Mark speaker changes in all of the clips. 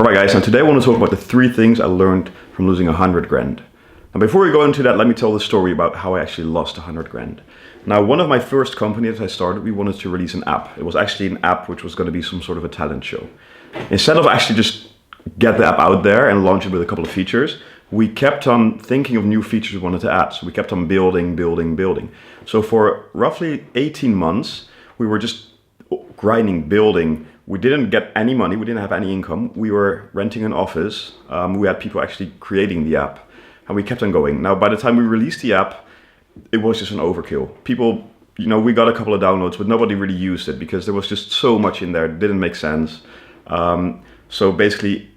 Speaker 1: Alright guys, now today I want to talk about the 3 things I learned from losing 100 grand. Now before we go into that, let me tell the story about how I actually lost 100 grand. Now one of my first companies I started, we wanted to release an app. It was actually an app which was going to be some sort of a talent show. Instead of actually just get the app out there and launch it with a couple of features, we kept on thinking of new features we wanted to add. So we kept on building. So for roughly 18 months, we were just grinding, building. We didn't get any money, we didn't have any income. We were renting an office. We had people actually creating the app and we kept on going. Now, by the time we released the app, it was just an overkill. People, we got a couple of downloads, but nobody really used it because there was just so much in there. It didn't make sense. So basically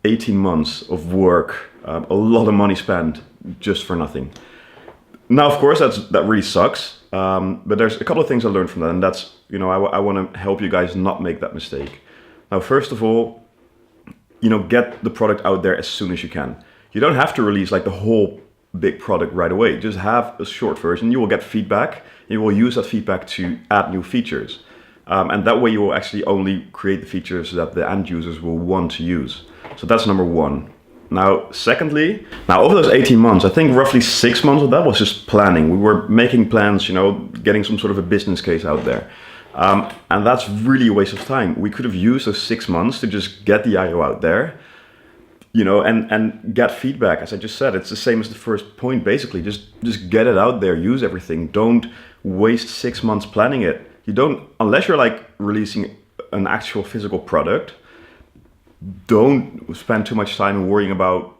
Speaker 1: 18 months of work, a lot of money spent just for nothing. Now, of course, that really sucks. But there's a couple of things I learned from that, and that's, I want to help you guys not make that mistake. Now, first of all, get the product out there as soon as you can. You don't have to release like the whole big product right away. Just have a short version. You will get feedback. You will use that feedback to add new features. And that way you will actually only create the features that the end users will want to use. So that's number 1. Now, secondly, over those 18 months, I think roughly 6 months of that was just planning. We were making plans, getting some sort of a business case out there. And that's really a waste of time. We could have used those 6 months to just get the IO out there, and get feedback. As I just said, it's the same as the first point, basically. Just get it out there, use everything. Don't waste 6 months planning it. Unless you're like releasing an actual physical product, don't spend too much time worrying about,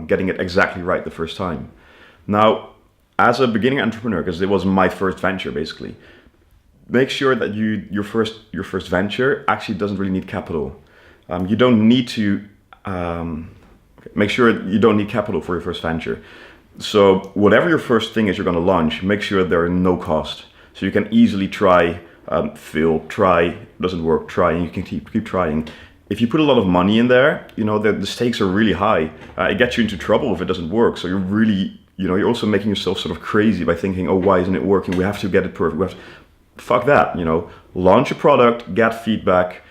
Speaker 1: getting it exactly right the first time. Now, as a beginning entrepreneur, because it was my first venture basically, make sure that your first venture actually doesn't really need capital. You don't need to, make sure you don't need capital for your first venture. So whatever your first thing is you're going to launch, make sure there are no cost. So you can easily try, fail, try, doesn't work, try, and you can keep trying. If you put a lot of money in there, the stakes are really high. It gets you into trouble if it doesn't work. So you're really, you're also making yourself sort of crazy by thinking, oh, why isn't it working? We have to get it perfect. Fuck that, launch a product, get feedback,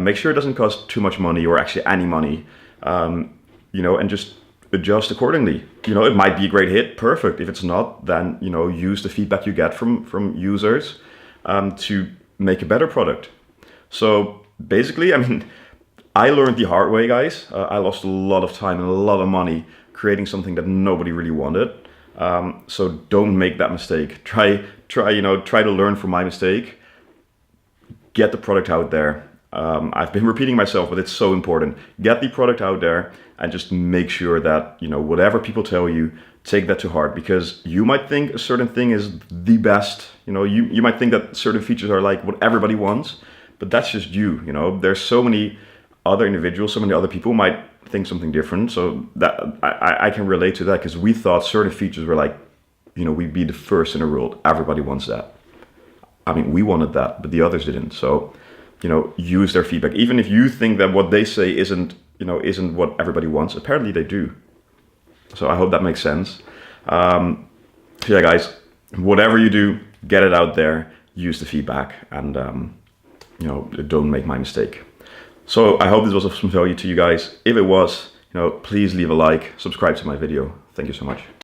Speaker 1: make sure it doesn't cost too much money or actually any money, and just adjust accordingly. It might be a great hit, perfect. If it's not, then, use the feedback you get from users to make a better product. So basically, I learned the hard way, guys. I lost a lot of time and a lot of money creating something that nobody really wanted. So don't make that mistake. Try to learn from my mistake. Get the product out there. I've been repeating myself, but it's so important. Get the product out there and just make sure that, whatever people tell you, take that to heart, because you might think a certain thing is the best. You might think that certain features are like what everybody wants, but that's just you. There's so many other individuals, so many other people might think something different. So that I can relate to that, because we thought certain features were like, we'd be the first in the world. Everybody wants that. We wanted that, but the others didn't. So, use their feedback. Even if you think that what they say isn't what everybody wants, apparently they do. So I hope that makes sense. So yeah, guys, whatever you do, get it out there, use the feedback, and don't make my mistake. So I hope this was of some value to you guys. If it was, please leave a like, subscribe to my video. Thank you so much.